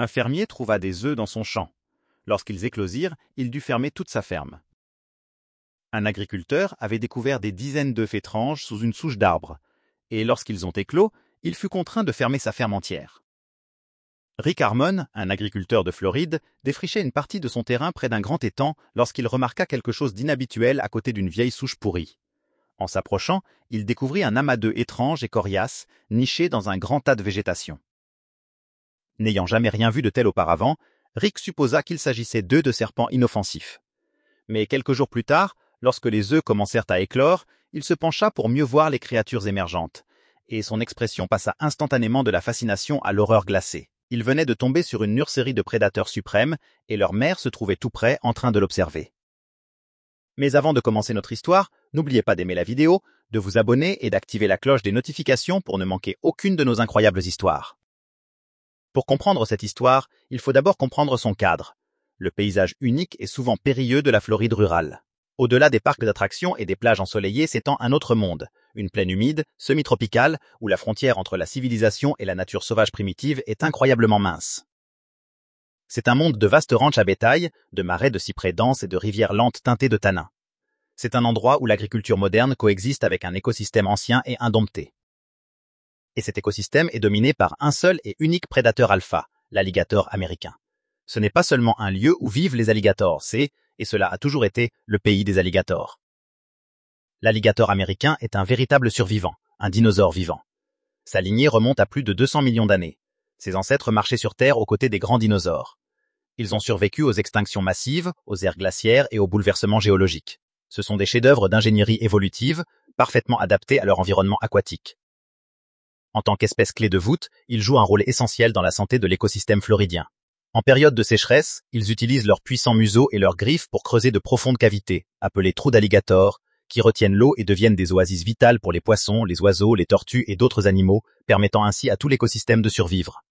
Un fermier trouva des œufs dans son champ. Lorsqu'ils éclosirent, il dut fermer toute sa ferme. Un agriculteur avait découvert des dizaines d'œufs étranges sous une souche d'arbre, et lorsqu'ils ont éclos, il fut contraint de fermer sa ferme entière. Rick Harmon, un agriculteur de Floride, défrichait une partie de son terrain près d'un grand étang lorsqu'il remarqua quelque chose d'inhabituel à côté d'une vieille souche pourrie. En s'approchant, il découvrit un amas d'œufs étrange et coriace, niché dans un grand tas de végétation. N'ayant jamais rien vu de tel auparavant, Rick supposa qu'il s'agissait d'œufs de serpents inoffensifs. Mais quelques jours plus tard, lorsque les œufs commencèrent à éclore, il se pencha pour mieux voir les créatures émergentes, et son expression passa instantanément de la fascination à l'horreur glacée. Il venait de tomber sur une nurserie de prédateurs suprêmes, et leur mère se trouvait tout près en train de l'observer. Mais avant de commencer notre histoire, n'oubliez pas d'aimer la vidéo, de vous abonner et d'activer la cloche des notifications pour ne manquer aucune de nos incroyables histoires. Pour comprendre cette histoire, il faut d'abord comprendre son cadre. Le paysage unique et souvent périlleux de la Floride rurale. Au-delà des parcs d'attractions et des plages ensoleillées s'étend un autre monde, une plaine humide, semi-tropicale, où la frontière entre la civilisation et la nature sauvage primitive est incroyablement mince. C'est un monde de vastes ranchs à bétail, de marais de cyprès denses et de rivières lentes teintées de tanins. C'est un endroit où l'agriculture moderne coexiste avec un écosystème ancien et indompté. Et cet écosystème est dominé par un seul et unique prédateur alpha, l'alligator américain. Ce n'est pas seulement un lieu où vivent les alligators, c'est, et cela a toujours été, le pays des alligators. L'alligator américain est un véritable survivant, un dinosaure vivant. Sa lignée remonte à plus de 200 millions d'années. Ses ancêtres marchaient sur Terre aux côtés des grands dinosaures. Ils ont survécu aux extinctions massives, aux ères glaciaires et aux bouleversements géologiques. Ce sont des chefs-d'œuvre d'ingénierie évolutive, parfaitement adaptés à leur environnement aquatique. En tant qu'espèce clé de voûte, ils jouent un rôle essentiel dans la santé de l'écosystème floridien. En période de sécheresse, ils utilisent leurs puissants museaux et leurs griffes pour creuser de profondes cavités, appelées trous d'alligator, qui retiennent l'eau et deviennent des oasis vitales pour les poissons, les oiseaux, les tortues et d'autres animaux, permettant ainsi à tout l'écosystème de survivre.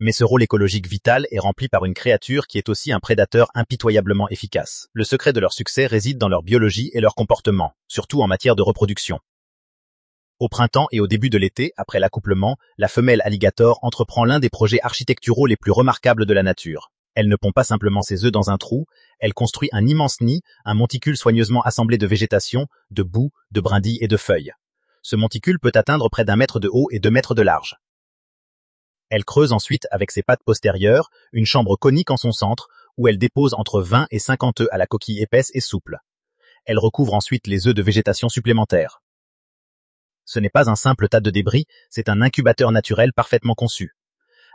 Mais ce rôle écologique vital est rempli par une créature qui est aussi un prédateur impitoyablement efficace. Le secret de leur succès réside dans leur biologie et leur comportement, surtout en matière de reproduction. Au printemps et au début de l'été, après l'accouplement, la femelle alligator entreprend l'un des projets architecturaux les plus remarquables de la nature. Elle ne pond pas simplement ses œufs dans un trou, elle construit un immense nid, un monticule soigneusement assemblé de végétation, de boue, de brindilles et de feuilles. Ce monticule peut atteindre près d'1 mètre de haut et 2 mètres de large. Elle creuse ensuite avec ses pattes postérieures une chambre conique en son centre, où elle dépose entre 20 et 50 œufs à la coquille épaisse et souple. Elle recouvre ensuite les œufs de végétation supplémentaire. Ce n'est pas un simple tas de débris, c'est un incubateur naturel parfaitement conçu.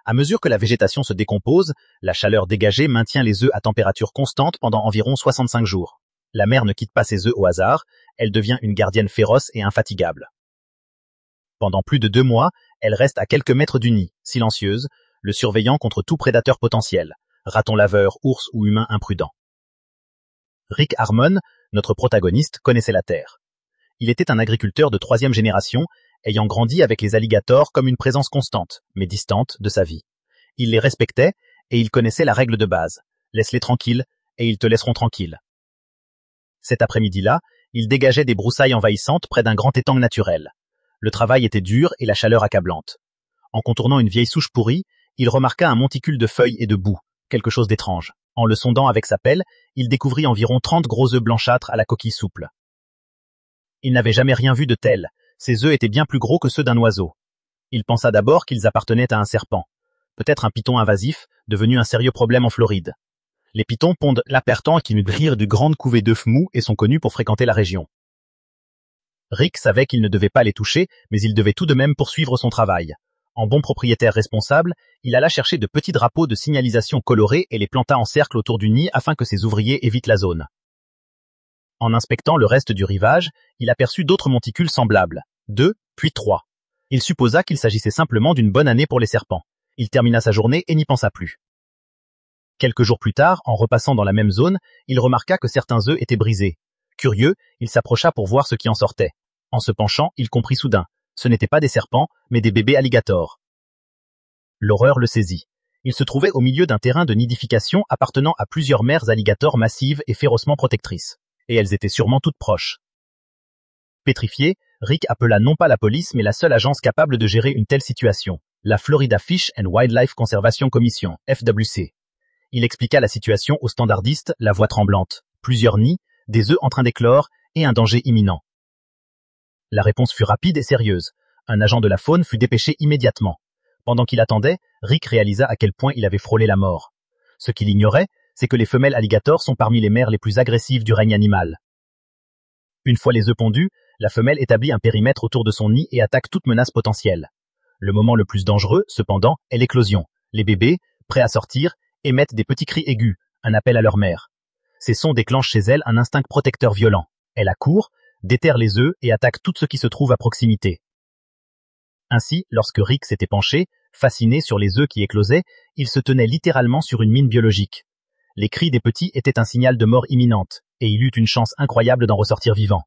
À mesure que la végétation se décompose, la chaleur dégagée maintient les œufs à température constante pendant environ 65 jours. La mère ne quitte pas ses œufs au hasard, elle devient une gardienne féroce et infatigable. Pendant plus de 2 mois, elle reste à quelques mètres du nid, silencieuse, le surveillant contre tout prédateur potentiel, raton laveur, ours ou humain imprudent. Rick Harmon, notre protagoniste, connaissait la Terre. Il était un agriculteur de 3e génération, ayant grandi avec les alligators comme une présence constante, mais distante, de sa vie. Il les respectait, et il connaissait la règle de base. Laisse-les tranquilles, et ils te laisseront tranquille. Cet après-midi-là, il dégageait des broussailles envahissantes près d'un grand étang naturel. Le travail était dur et la chaleur accablante. En contournant une vieille souche pourrie, il remarqua un monticule de feuilles et de boue, quelque chose d'étrange. En le sondant avec sa pelle, il découvrit environ 30 gros œufs blanchâtres à la coquille souple. Il n'avait jamais rien vu de tel, ces œufs étaient bien plus gros que ceux d'un oiseau. Il pensa d'abord qu'ils appartenaient à un serpent, peut-être un python invasif, devenu un sérieux problème en Floride. Les pythons pondent l'apertant qui nutrirent de grandes couvées d'œufs mous et sont connus pour fréquenter la région. Rick savait qu'il ne devait pas les toucher, mais il devait tout de même poursuivre son travail. En bon propriétaire responsable, il alla chercher de petits drapeaux de signalisation colorés et les planta en cercle autour du nid afin que ses ouvriers évitent la zone. En inspectant le reste du rivage, il aperçut d'autres monticules semblables, 2, puis 3. Il supposa qu'il s'agissait simplement d'une bonne année pour les serpents. Il termina sa journée et n'y pensa plus. Quelques jours plus tard, en repassant dans la même zone, il remarqua que certains œufs étaient brisés. Curieux, il s'approcha pour voir ce qui en sortait. En se penchant, il comprit soudain. Ce n'étaient pas des serpents, mais des bébés alligators. L'horreur le saisit. Il se trouvait au milieu d'un terrain de nidification appartenant à plusieurs mères alligators massives et férocement protectrices. Et elles étaient sûrement toutes proches. Pétrifié, Rick appela non pas la police mais la seule agence capable de gérer une telle situation, la Florida Fish and Wildlife Conservation Commission, FWC. Il expliqua la situation aux standardistes, la voix tremblante, plusieurs nids, des œufs en train d'éclore et un danger imminent. La réponse fut rapide et sérieuse. Un agent de la faune fut dépêché immédiatement. Pendant qu'il attendait, Rick réalisa à quel point il avait frôlé la mort. Ce qu'il ignorait, c'est que les femelles alligators sont parmi les mères les plus agressives du règne animal. Une fois les œufs pondus, la femelle établit un périmètre autour de son nid et attaque toute menace potentielle. Le moment le plus dangereux, cependant, est l'éclosion. Les bébés, prêts à sortir, émettent des petits cris aigus, un appel à leur mère. Ces sons déclenchent chez elle un instinct protecteur violent. Elle accourt, déterre les œufs et attaque tout ce qui se trouve à proximité. Ainsi, lorsque Rick s'était penché, fasciné sur les œufs qui éclosaient, il se tenait littéralement sur une mine biologique. Les cris des petits étaient un signal de mort imminente, et il eut une chance incroyable d'en ressortir vivant.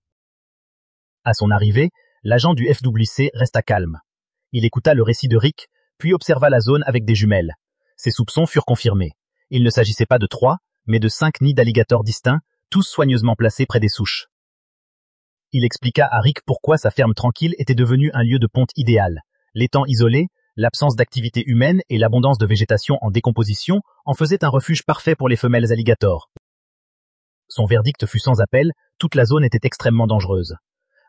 À son arrivée, l'agent du FWC resta calme. Il écouta le récit de Rick, puis observa la zone avec des jumelles. Ses soupçons furent confirmés. Il ne s'agissait pas de 3, mais de 5 nids d'alligators distincts, tous soigneusement placés près des souches. Il expliqua à Rick pourquoi sa ferme tranquille était devenue un lieu de ponte idéal. L'étang isolé, l'absence d'activité humaine et l'abondance de végétation en décomposition en faisaient un refuge parfait pour les femelles alligators. Son verdict fut sans appel, toute la zone était extrêmement dangereuse.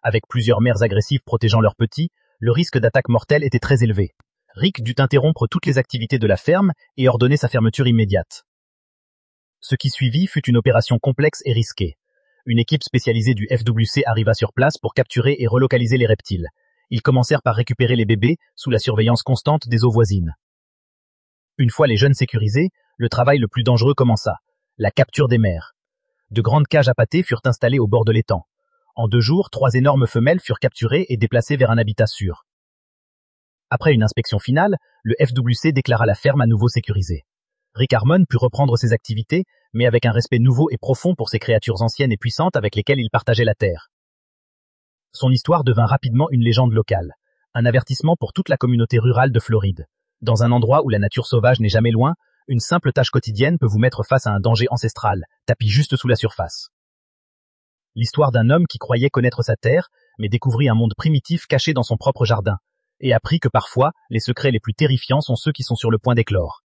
Avec plusieurs mères agressives protégeant leurs petits, le risque d'attaque mortelle était très élevé. Rick dut interrompre toutes les activités de la ferme et ordonner sa fermeture immédiate. Ce qui suivit fut une opération complexe et risquée. Une équipe spécialisée du FWC arriva sur place pour capturer et relocaliser les reptiles. Ils commencèrent par récupérer les bébés sous la surveillance constante des eaux voisines. Une fois les jeunes sécurisés, le travail le plus dangereux commença, la capture des mères. De grandes cages à pâté furent installées au bord de l'étang. En 2 jours, 3 énormes femelles furent capturées et déplacées vers un habitat sûr. Après une inspection finale, le FWC déclara la ferme à nouveau sécurisée. Rick Harmon put reprendre ses activités, mais avec un respect nouveau et profond pour ces créatures anciennes et puissantes avec lesquelles il partageait la terre. Son histoire devint rapidement une légende locale, un avertissement pour toute la communauté rurale de Floride. Dans un endroit où la nature sauvage n'est jamais loin, une simple tâche quotidienne peut vous mettre face à un danger ancestral, tapis juste sous la surface. L'histoire d'un homme qui croyait connaître sa terre, mais découvrit un monde primitif caché dans son propre jardin, et apprit que parfois, les secrets les plus terrifiants sont ceux qui sont sur le point d'éclore.